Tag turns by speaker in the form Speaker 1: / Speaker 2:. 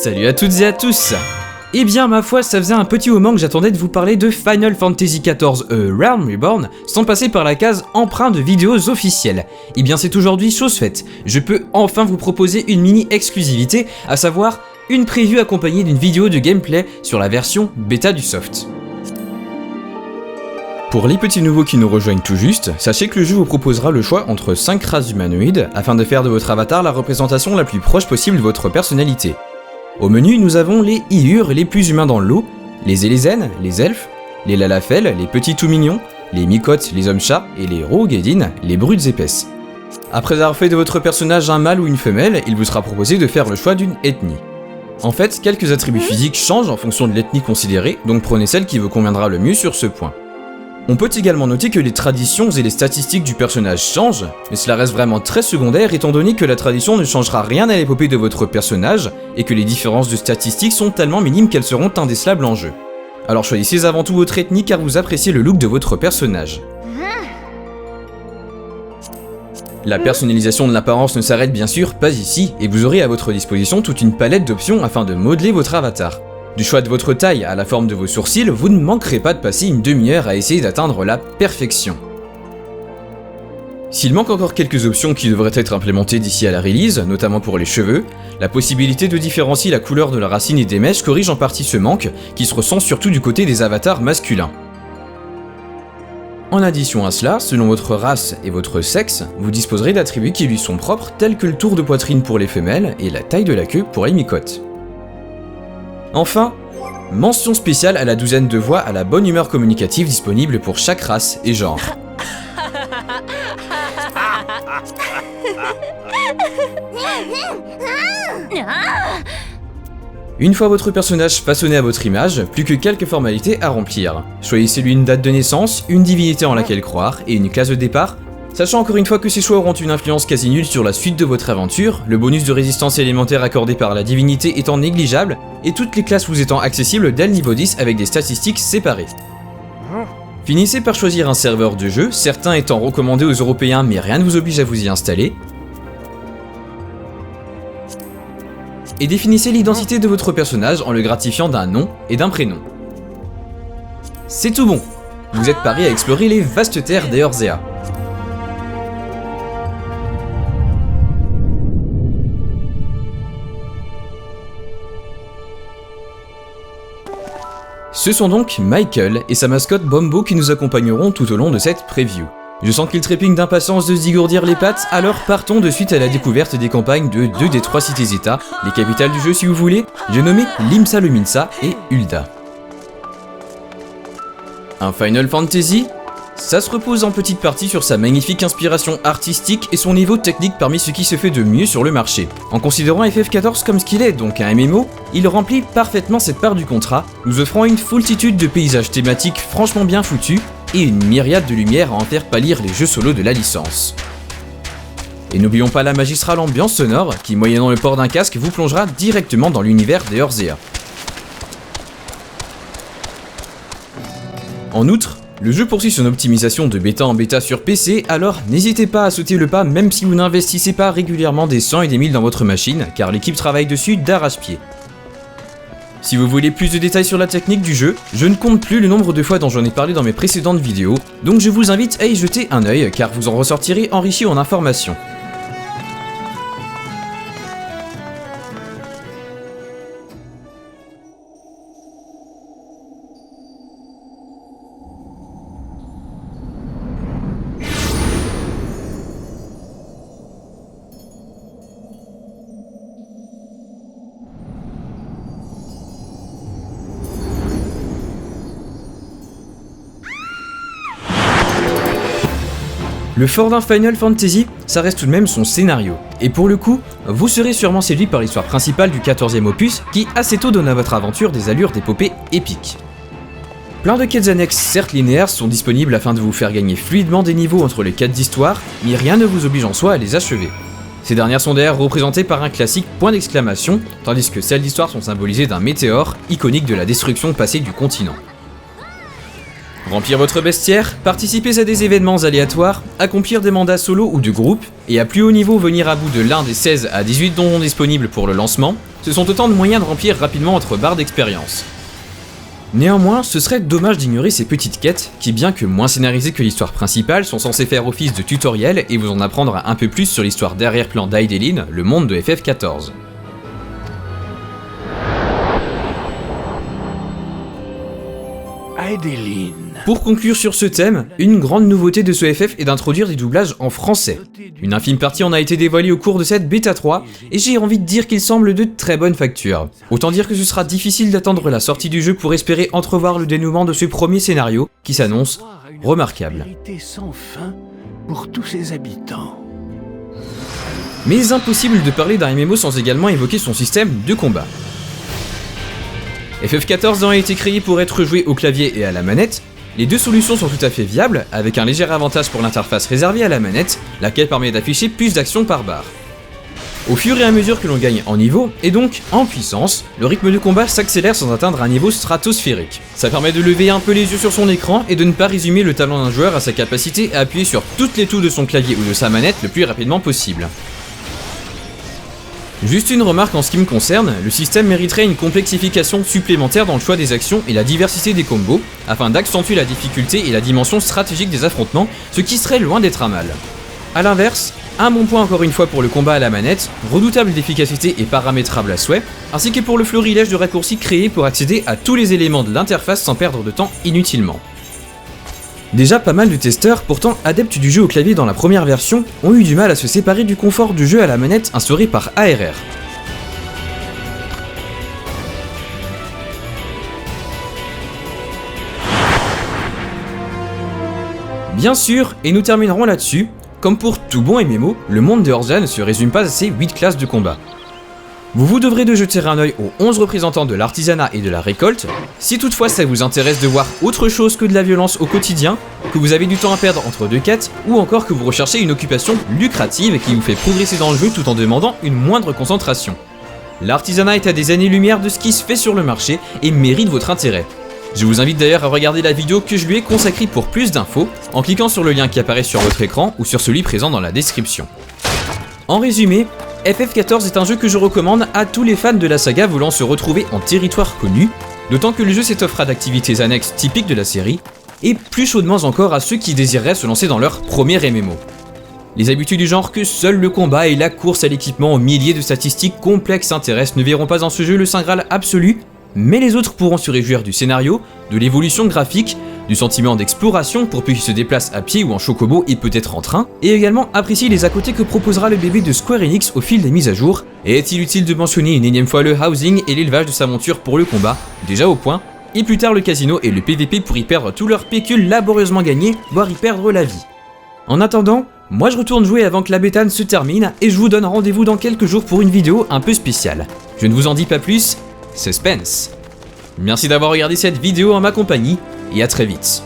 Speaker 1: Salut à toutes et à tous. Eh bien ma foi, ça faisait un petit moment que j'attendais de vous parler de Final Fantasy XIV Realm Reborn sans passer par la case emprunt de vidéos officielles. Eh bien c'est aujourd'hui chose faite, je peux enfin vous proposer une mini exclusivité, à savoir une preview accompagnée d'une vidéo de gameplay sur la version bêta du soft. Pour les petits nouveaux qui nous rejoignent tout juste, sachez que le jeu vous proposera le choix entre 5 races humanoïdes afin de faire de votre avatar la représentation la plus proche possible de votre personnalité. Au menu, nous avons les Ihur les plus humains dans le lot, les Elezen, les elfes, les Lalafell, les petits tout mignons, les Mikotes, les hommes-chats, et les Rougedin, les brutes épaisses. Après avoir fait de votre personnage un mâle ou une femelle, il vous sera proposé de faire le choix d'une ethnie. En fait, quelques attributs physiques changent en fonction de l'ethnie considérée, donc prenez celle qui vous conviendra le mieux sur ce point. On peut également noter que les traditions et les statistiques du personnage changent, mais cela reste vraiment très secondaire étant donné que la tradition ne changera rien à l'épopée de votre personnage et que les différences de statistiques sont tellement minimes qu'elles seront indécelables en jeu. Alors choisissez avant tout votre ethnie car vous appréciez le look de votre personnage. La personnalisation de l'apparence ne s'arrête bien sûr pas ici et vous aurez à votre disposition toute une palette d'options afin de modeler votre avatar. Du choix de votre taille à la forme de vos sourcils, vous ne manquerez pas de passer une demi-heure à essayer d'atteindre la perfection. S'il manque encore quelques options qui devraient être implémentées d'ici à la release, notamment pour les cheveux, la possibilité de différencier la couleur de la racine et des mèches corrige en partie ce manque, qui se ressent surtout du côté des avatars masculins. En addition à cela, selon votre race et votre sexe, vous disposerez d'attributs qui lui sont propres tels que le tour de poitrine pour les femelles et la taille de la queue pour les Mikotes. Enfin, mention spéciale à la douzaine de voix à la bonne humeur communicative disponible pour chaque race et genre. Une fois votre personnage façonné à votre image, plus que quelques formalités à remplir. Choisissez-lui une date de naissance, une divinité en laquelle croire et une classe de départ, sachant encore une fois que ces choix auront une influence quasi nulle sur la suite de votre aventure, le bonus de résistance élémentaire accordé par la divinité étant négligeable, et toutes les classes vous étant accessibles dès le niveau 10 avec des statistiques séparées. Finissez par choisir un serveur de jeu, certains étant recommandés aux Européens mais rien ne vous oblige à vous y installer. Et définissez l'identité de votre personnage en le gratifiant d'un nom et d'un prénom. C'est tout bon, vous êtes parés à explorer les vastes terres d'Eorzea. Ce sont donc Michael et sa mascotte Bombo qui nous accompagneront tout au long de cette preview. Je sens qu'ils trépignent d'impatience de se dégourdir les pattes, alors partons de suite à la découverte des campagnes de 2 des 3 cités-états, les capitales du jeu si vous voulez, j'ai nommé Limsa Lominsa et Ul'dah. Un Final Fantasy ? Ça se repose en petite partie sur sa magnifique inspiration artistique et son niveau technique parmi ce qui se fait de mieux sur le marché. En considérant FF14 comme ce qu'il est, donc un MMO, il remplit parfaitement cette part du contrat, nous offrant une foultitude de paysages thématiques franchement bien foutus et une myriade de lumière à en faire pâlir les jeux solo de la licence. Et n'oublions pas la magistrale ambiance sonore qui, moyennant le port d'un casque, vous plongera directement dans l'univers d'Eorzea. En outre, le jeu poursuit son optimisation de bêta en bêta sur PC, alors n'hésitez pas à sauter le pas même si vous n'investissez pas régulièrement des 100 et des 1000 dans votre machine, car l'équipe travaille dessus d'arrache-pied. Si vous voulez plus de détails sur la technique du jeu, je ne compte plus le nombre de fois dont j'en ai parlé dans mes précédentes vidéos, donc je vous invite à y jeter un œil car vous en ressortirez enrichi en informations. Le fort d'un Final Fantasy, ça reste tout de même son scénario. Et pour le coup, vous serez sûrement séduit par l'histoire principale du 14e opus qui assez tôt donne à votre aventure des allures d'épopée épique. Plein de quêtes annexes certes linéaires sont disponibles afin de vous faire gagner fluidement des niveaux entre les quêtes d'histoire, mais rien ne vous oblige en soi à les achever. Ces dernières sont d'ailleurs représentées par un classique point d'exclamation, tandis que celles d'histoire sont symbolisées d'un météore, iconique de la destruction passée du continent. Remplir votre bestiaire, participer à des événements aléatoires, accomplir des mandats solo ou de groupe, et à plus haut niveau venir à bout de l'un des 16 à 18 donjons disponibles pour le lancement, ce sont autant de moyens de remplir rapidement votre barre d'expérience. Néanmoins, ce serait dommage d'ignorer ces petites quêtes qui, bien que moins scénarisées que l'histoire principale, sont censées faire office de tutoriel et vous en apprendre un peu plus sur l'histoire d'arrière-plan d'Hydaelyn, le monde de FF14.
Speaker 2: Hydaelyn.
Speaker 1: Pour conclure sur ce thème, une grande nouveauté de ce FF est d'introduire des doublages en français. Une infime partie en a été dévoilée au cours de cette bêta 3, et j'ai envie de dire qu'il semble de très bonne facture. Autant dire que ce sera difficile d'attendre la sortie du jeu pour espérer entrevoir le dénouement de ce premier scénario, qui s'annonce remarquable.
Speaker 2: Sans fin pour tous ses habitants.
Speaker 1: Mais impossible de parler d'un MMO sans également évoquer son système de combat. FF14 a été créé pour être joué au clavier et à la manette. Les deux solutions sont tout à fait viables, avec un léger avantage pour l'interface réservée à la manette, laquelle permet d'afficher plus d'actions par barre. Au fur et à mesure que l'on gagne en niveau, et donc en puissance, le rythme de combat s'accélère sans atteindre un niveau stratosphérique. Ça permet de lever un peu les yeux sur son écran et de ne pas résumer le talent d'un joueur à sa capacité à appuyer sur toutes les touches de son clavier ou de sa manette le plus rapidement possible. Juste une remarque en ce qui me concerne, le système mériterait une complexification supplémentaire dans le choix des actions et la diversité des combos, afin d'accentuer la difficulté et la dimension stratégique des affrontements, ce qui serait loin d'être un mal. A l'inverse, un bon point encore une fois pour le combat à la manette, redoutable d'efficacité et paramétrable à souhait, ainsi que pour le florilège de raccourcis créés pour accéder à tous les éléments de l'interface sans perdre de temps inutilement. Déjà pas mal de testeurs, pourtant adeptes du jeu au clavier dans la première version, ont eu du mal à se séparer du confort du jeu à la manette instauré par ARR. Bien sûr, et nous terminerons là-dessus, comme pour tout bon MMO, le monde de Eorzea ne se résume pas à ses 8 classes de combat. Vous devrez de jeter un œil aux 11 représentants de l'artisanat et de la récolte. Si toutefois ça vous intéresse de voir autre chose que de la violence au quotidien, que vous avez du temps à perdre entre deux quêtes, ou encore que vous recherchez une occupation lucrative qui vous fait progresser dans le jeu tout en demandant une moindre concentration. L'artisanat est à des années-lumière de ce qui se fait sur le marché et mérite votre intérêt. Je vous invite d'ailleurs à regarder la vidéo que je lui ai consacrée pour plus d'infos, en cliquant sur le lien qui apparaît sur votre écran ou sur celui présent dans la description. En résumé, FF14 est un jeu que je recommande à tous les fans de la saga voulant se retrouver en territoire connu, d'autant que le jeu s'étoffera d'activités annexes typiques de la série, et plus chaudement encore à ceux qui désireraient se lancer dans leur premier MMO. Les habitués du genre que seul le combat et la course à l'équipement aux milliers de statistiques complexes intéressent ne verront pas dans ce jeu le Saint Graal absolu, mais les autres pourront se réjouir du scénario, de l'évolution graphique, du sentiment d'exploration pour peu qu'ils se déplacent à pied ou en chocobo et peut-être en train, et également apprécier les à côté que proposera le bébé de Square Enix au fil des mises à jour. Et est-il utile de mentionner une énième fois le housing et l'élevage de sa monture pour le combat, déjà au point, et plus tard le casino et le PVP pour y perdre tout leur pécule laborieusement gagné, voire y perdre la vie. En attendant, moi je retourne jouer avant que la bêta ne se termine, et je vous donne rendez-vous dans quelques jours pour une vidéo un peu spéciale. Je ne vous en dis pas plus, suspense. Merci d'avoir regardé cette vidéo en ma compagnie, et à très vite.